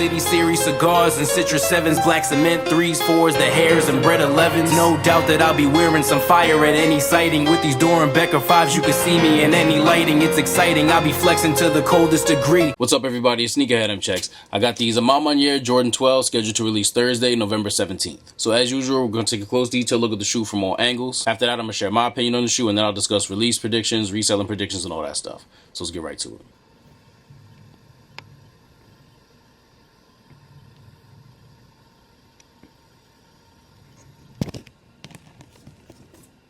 City series cigars and Citrus 7s, black cement 3s, 4s, the hairs and bread 11s. No doubt that I'll be wearing some fire at any sighting. With these Dorenbecker 5s, you can see me in any lighting. It's exciting, I'll be flexing to the coldest degree. What's up, everybody? It's Sneakerhead M Checks. I got these A Ma Maniere Jordan 12 scheduled to release Thursday, November 17th. So as usual, we're going to take a close detailed look at the shoe from all angles. After that, I'm going to share my opinion on the shoe, and then I'll discuss release predictions, reselling predictions, and all that stuff. So let's get right to it.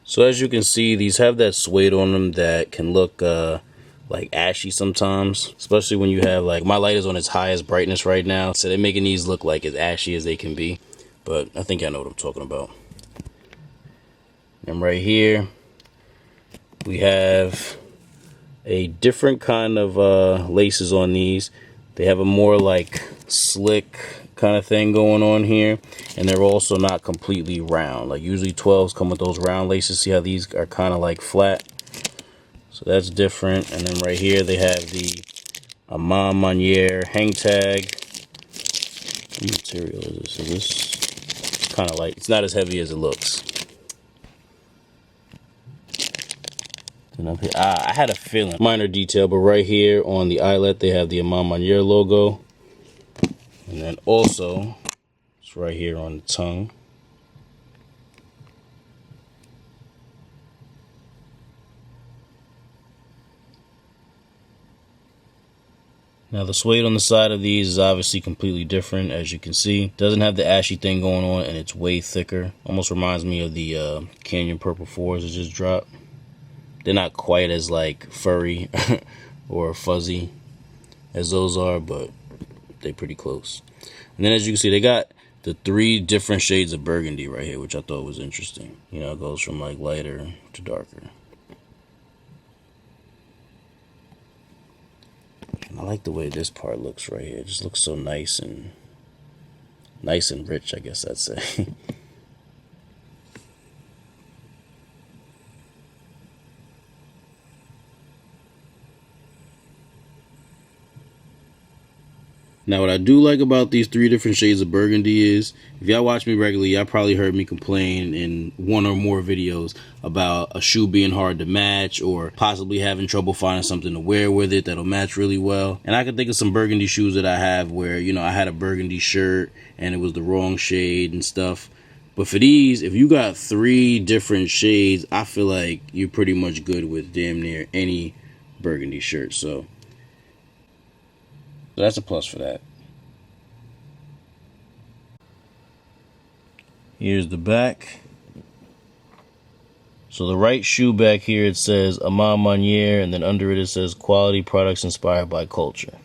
So as you can see, these have that suede on them that can look like ashy sometimes, especially when you have, like, my light is on its highest brightness right now, so they're making these look like as ashy as they can be. But I think I know what I'm talking about. And right here, we have a different kind of laces on these. They have a more like slick kind of thing going on here, and they're also not completely round. Like usually 12s come with those round laces. See how these are kind of like flat? So that's different. And then right here they have the A Ma Maniere hang tag. What material is this? So this kind of like, it's not as heavy as it looks. And up here, I had a feeling, minor detail, but right here on the eyelet they have the A Ma Maniere logo. And then also, it's right here on the tongue. Now the suede on the side of these is obviously completely different, as you can see. Doesn't have the ashy thing going on, and it's way thicker. Almost reminds me of the Canyon Purple 4s that just dropped. They're not quite as like furry or fuzzy as those are, but they're pretty close. And then as you can see, they got the 3 different shades of burgundy right here, which I thought was interesting. You know, it goes from like lighter to darker. And I like the way this part looks right here. It just looks so nice and rich, I guess I'd say. Now, what I do like about these 3 different shades of burgundy is, if y'all watch me regularly, y'all probably heard me complain in one or more videos about a shoe being hard to match or possibly having trouble finding something to wear with it that'll match really well. And I can think of some burgundy shoes that I have where, you know, I had a burgundy shirt and it was the wrong shade and stuff. But for these, if you got 3 different shades, I feel like you're pretty much good with damn near any burgundy shirt. So that's a plus for that. Here's the back. So the right shoe back here, it says A Ma Maniere, and then under it says quality products inspired by culture.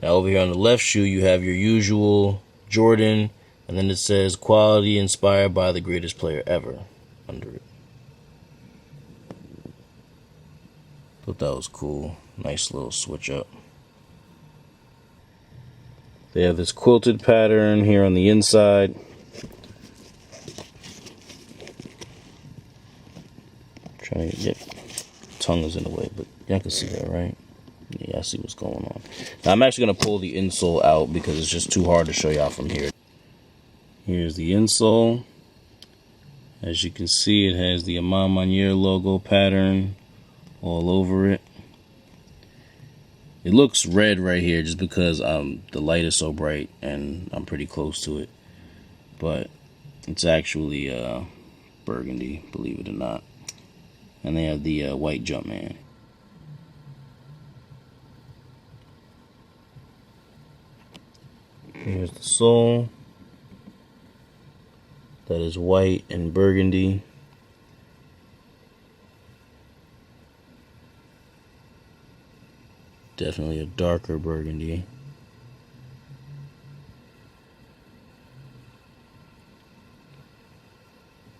Now over here on the left shoe, you have your usual Jordan, and then it says quality inspired by the greatest player ever under it. Thought that was cool. Nice little switch up. They have this quilted pattern here on the inside. Trying to get tongue is in the way, but y'all can see that, right? Yeah, I see what's going on. Now I'm actually gonna pull the insole out because it's just too hard to show y'all from here. Here's the insole. As you can see, it has the A Ma Maniere logo pattern all over it. It looks red right here just because the light is so bright and I'm pretty close to it, but it's actually burgundy, believe it or not. And they have the white Jumpman. Here's the sole. That is white and burgundy. Definitely a darker burgundy.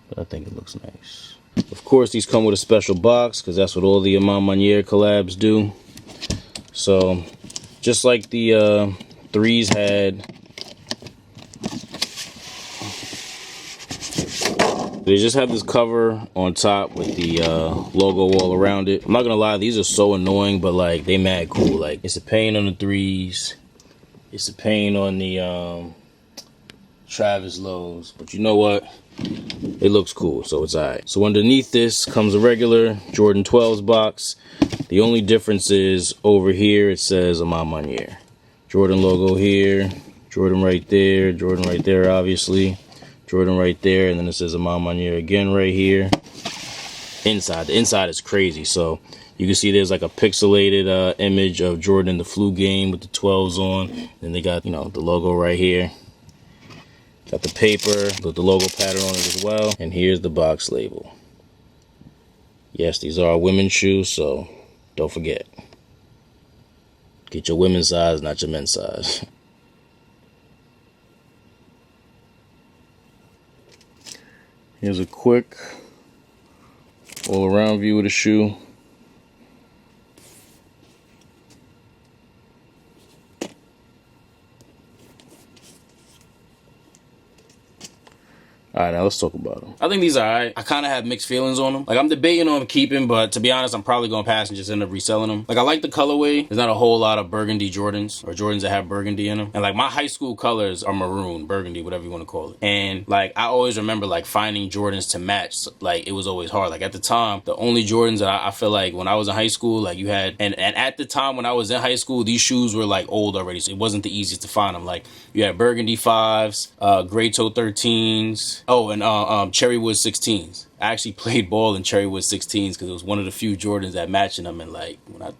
But I think it looks nice. Of course, these come with a special box because that's what all the A Ma Maniere collabs do. So, just like the 3s had They just have this cover on top with the logo all around it. I'm not gonna lie, these are so annoying, but like they mad cool. Like it's a pain on the 3s, it's a pain on the Travis lows, but you know what? It looks cool, so it's alright. So underneath this comes a regular Jordan 12s box. The only difference is over here it says A Ma Maniere. Jordan logo here, Jordan right there, obviously. Jordan right there, and then it says A Ma Maniere again right here. The inside is crazy. So you can see there's like a pixelated image of Jordan in the flu game with the 12s on. Then they got, you know, the logo right here. Got the paper with the logo pattern on it as well. And here's the box label. Yes, these are women's shoes, so don't forget. Get your women's size, not your men's size. Here's a quick all-around view of the shoe. Alright, now let's talk about them. I think these are alright. I kind of have mixed feelings on them. Like, I'm debating on keeping, but to be honest, I'm probably going to pass and just end up reselling them. Like, I like the colorway. There's not a whole lot of burgundy Jordans, or Jordans that have burgundy in them. And, like, my high school colors are maroon, burgundy, whatever you want to call it. And, like, I always remember, like, finding Jordans to match. Like, it was always hard. Like, at the time, the only Jordans that I feel like when I was in high school, like, you had... And at the time when I was in high school, these shoes were, like, old already. So it wasn't the easiest to find them. Like, you had burgundy 5s, gray toe 13s. Oh, and Cherrywood 16s. I actually played ball in Cherrywood 16s because it was one of the few Jordans that matched them, and like when I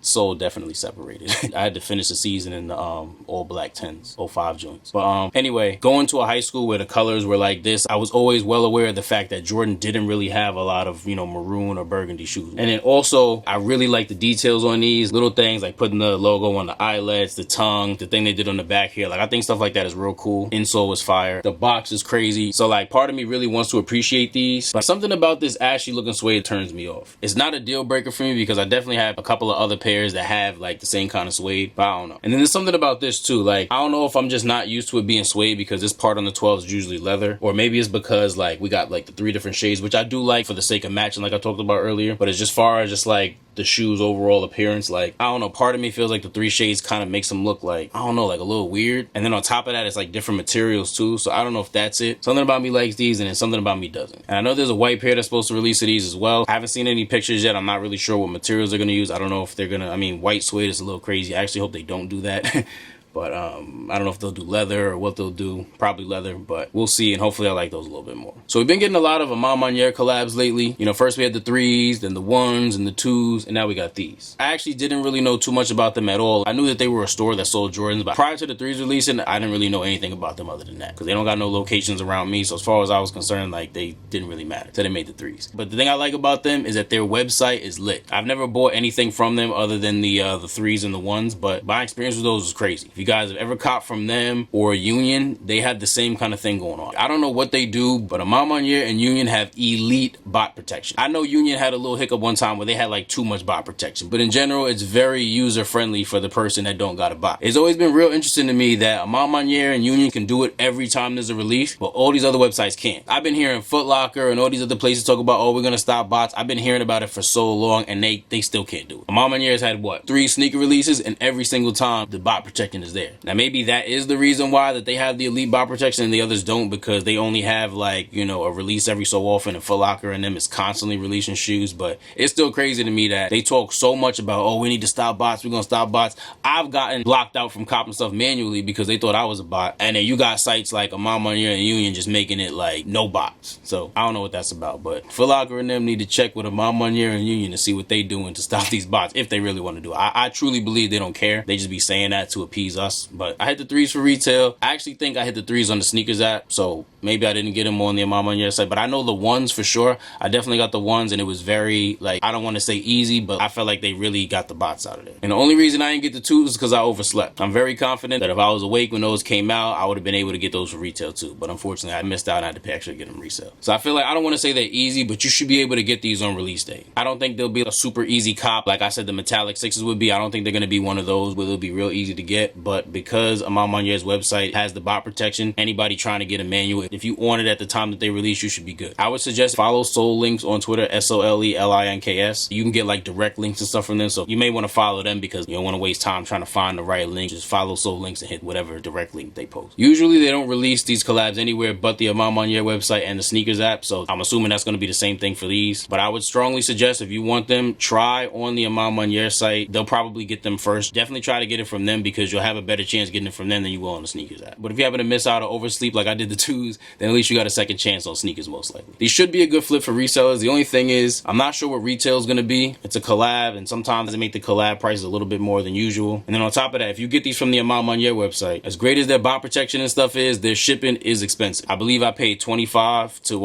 soul definitely separated. I had to finish the season in the all black 10s, 05 joints. But anyway, going to a high school where the colors were like this, I was always well aware of the fact that Jordan didn't really have a lot of, you know, maroon or burgundy shoes. And then also, I really like the details on these little things, like putting the logo on the eyelets, the tongue, the thing they did on the back here. Like, I think stuff like that is real cool. Insole was fire. The box is crazy. So like, part of me really wants to appreciate these. Like, something about this ashy looking suede turns me off. It's not a deal breaker for me because I definitely have a couple of other pairs that have like the same kind of suede, but I don't know. And then there's something about this too. Like, I don't know if I'm just not used to it being suede because this part on the 12 is usually leather, or maybe it's because like we got like the 3 different shades, which I do like for the sake of matching, like I talked about earlier. But it's just far as just like the shoes overall appearance, like, I don't know, part of me feels like the 3 shades kind of makes them look like, I don't know, like a little weird. And then on top of that, it's like different materials too, so I don't know if that's it. Something about me likes these, and then something about me doesn't. And I know there's a white pair that's supposed to release of these as well. I haven't seen any pictures yet. I'm not really sure what materials they're gonna use. I don't know if they're gonna, I mean, white suede is a little crazy. I actually hope they don't do that. But I don't know if they'll do leather or what they'll do. Probably leather, but we'll see. And hopefully I like those a little bit more. So we've been getting a lot of A Ma Maniere collabs lately. You know, first we had the 3s, then the 1s and the 2s, and now we got these. I actually didn't really know too much about them at all. I knew that they were a store that sold Jordans, but prior to the 3s releasing, I didn't really know anything about them other than that, because they don't got no locations around me. So as far as I was concerned, like, they didn't really matter. So they made the 3s. But the thing I like about them is that their website is lit. I've never bought anything from them other than the 3s and the 1s, but my experience with those was crazy. If you guys have ever copped from them or Union, they have the same kind of thing going on. I don't know what they do, but A Ma Maniere and Union have elite bot protection. I know Union had a little hiccup one time where they had like too much bot protection, but in general, it's very user friendly for the person that don't got a bot. It's always been real interesting to me that A Ma Maniere and Union can do it every time there's a release, but all these other websites can't. I've been hearing Foot Locker and all these other places talk about, oh, we're gonna stop bots. I've been hearing about it for so long, and they still can't do it. A Ma Maniere's had what, 3 sneaker releases, and every single time the bot protection is there. Now maybe that is the reason why that they have the elite bot protection and the others don't, because they only have like, you know, a release every so often, and Foot Locker and them is constantly releasing shoes. But it's still crazy to me that they talk so much about, oh, we need to stop bots, we're gonna stop bots. I've gotten blocked out from copping stuff manually because they thought I was a bot, and then you got sites like A Ma Maniere and Union just making it like no bots. So I don't know what that's about, but Foot Locker and them need to check with A Ma Maniere and Union to see what they doing to stop these bots, if they really want to do it. I truly believe they don't care. They just be saying that to appease us. But I hit the 3s for retail. I actually think I hit the 3s on the sneakers app, so maybe I didn't get them on the A Ma Maniere site, but I know the 1s for sure. I definitely got the 1s, and it was very, like, I don't want to say easy, but I felt like they really got the bots out of there. And the only reason I didn't get the 2s is because I overslept. I'm very confident that if I was awake when those came out, I would have been able to get those for retail too, but unfortunately I missed out and I had to pay extra to get them resale. So I feel like, I don't want to say they're easy, but you should be able to get these on release day. I don't think they'll be a super easy cop like I said the metallic 6s would be. I don't think they're going to be one of those where they'll be real easy to get, but because A Ma Maniere's website has the bot protection, anybody trying to get a manual, if you on it at the time that they release, you should be good. I would suggest follow Soul Links on Twitter, SOLELINKS. You can get like direct links and stuff from them, so you may want to follow them because you don't want to waste time trying to find the right link. Just follow Soul Links and hit whatever direct link they post. Usually they don't release these collabs anywhere but the A Ma Maniere website and the sneakers app, so I'm assuming that's going to be the same thing for these. But I would strongly suggest if you want them, try on the A Ma Maniere site. They'll probably get them first. Definitely try to get it from them because you'll have a better chance getting it from them than you will on the sneakers app. But if you happen to miss out or oversleep like I did the twos, then at least you got a second chance on sneakers most likely. These should be a good flip for resellers. The only thing is, I'm not sure what retail is going to be. It's a collab, and sometimes they make the collab prices a little bit more than usual. And then on top of that, if you get these from the A Ma Maniere website, as great as their bot protection and stuff is, their shipping is expensive. I believe I paid $25 to,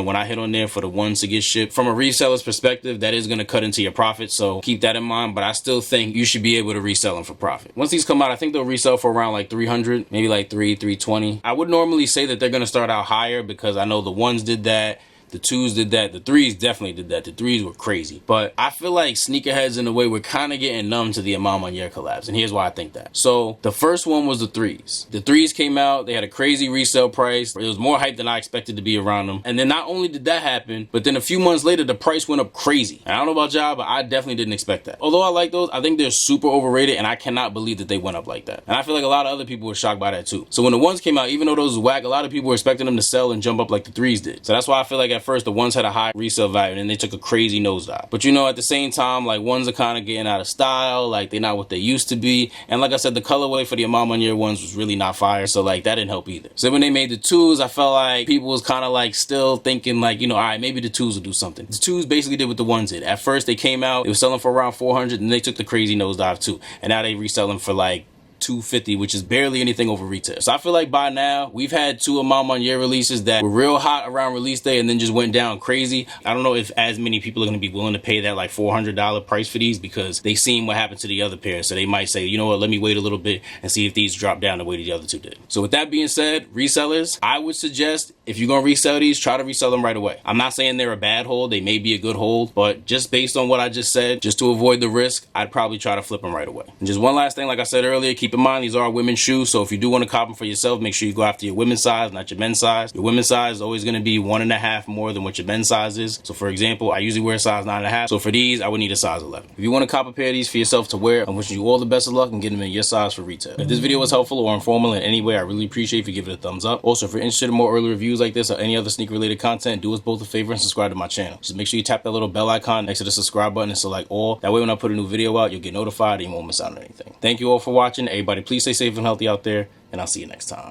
when I hit on there for the ones to get shipped. From a reseller's perspective, that is going to cut into your profit, so keep that in mind. But I still think you should be able to resell them for profit. Once these come out, I think they'll resell for around like 300, maybe like 320. I would normally say that they're going to start out higher because I know the ones did that. The twos did that. The threes definitely did that. The threes were crazy. But I feel like sneakerheads in a way we're kind of getting numb to the A Ma Maniere collabs. And here's why I think that. So the first one was the threes. The threes came out. They had a crazy resale price. It was more hype than I expected to be around them. And then not only did that happen, but then a few months later, the price went up crazy. And I don't know about y'all, but I definitely didn't expect that. Although I like those, I think they're super overrated. And I cannot believe that they went up like that. And I feel like a lot of other people were shocked by that too. So when the ones came out, even though those was whack, a lot of people were expecting them to sell and jump up like the threes did. So that's why I feel like at first the ones had a high resale value and then they took a crazy nosedive. But at the same time, like ones are kind of getting out of style, like they're not what they used to be. And like I said, the colorway for the A Ma Maniere ones was really not fire, so like that didn't help either. So when they made the twos, I felt like people was kind of like still thinking like, all right, maybe the twos will do something. The twos basically did what the ones did. At first they came out, they were selling for around 400 and they took the crazy nosedive too. And now they reselling for like $250, which is barely anything over retail. So I feel like by now we've had two A Ma Maniere releases that were real hot around release day and then just went down crazy. I don't know if as many people are going to be willing to pay that like $400 price for these because they seen what happened to the other pair. So they might say, you know what, let me wait a little bit and see if these drop down the way the other two did. So with that being said, resellers, I would suggest if you're going to resell these, try to resell them right away. I'm not saying they're a bad hold. They may be a good hold, but just based on what I just said, just to avoid the risk, I'd probably try to flip them right away. And just one last thing, like I said earlier, keep in mind these are women's shoes, so if you do want to cop them for yourself, make sure you go after your women's size, not your men's size. Your women's size is always going to be 1.5 more than what your men's size is. So for example, I usually wear a size 9.5, so for these I would need a size 11. If you want to cop a pair of these for yourself to wear, I'm wishing you all the best of luck and getting them in your size for retail. If this video was helpful or informative in any way, I really appreciate if you give it a thumbs up. Also, if you're interested in more early reviews like this or any other sneaker related content, do us both a favor and subscribe to my channel. Just make sure you tap that little bell icon next to the subscribe button and select all. That way when I put a new video out, you'll get notified and you won't miss out on anything. Thank you all for watching. Everybody please stay safe and healthy out there, and I'll see you next time.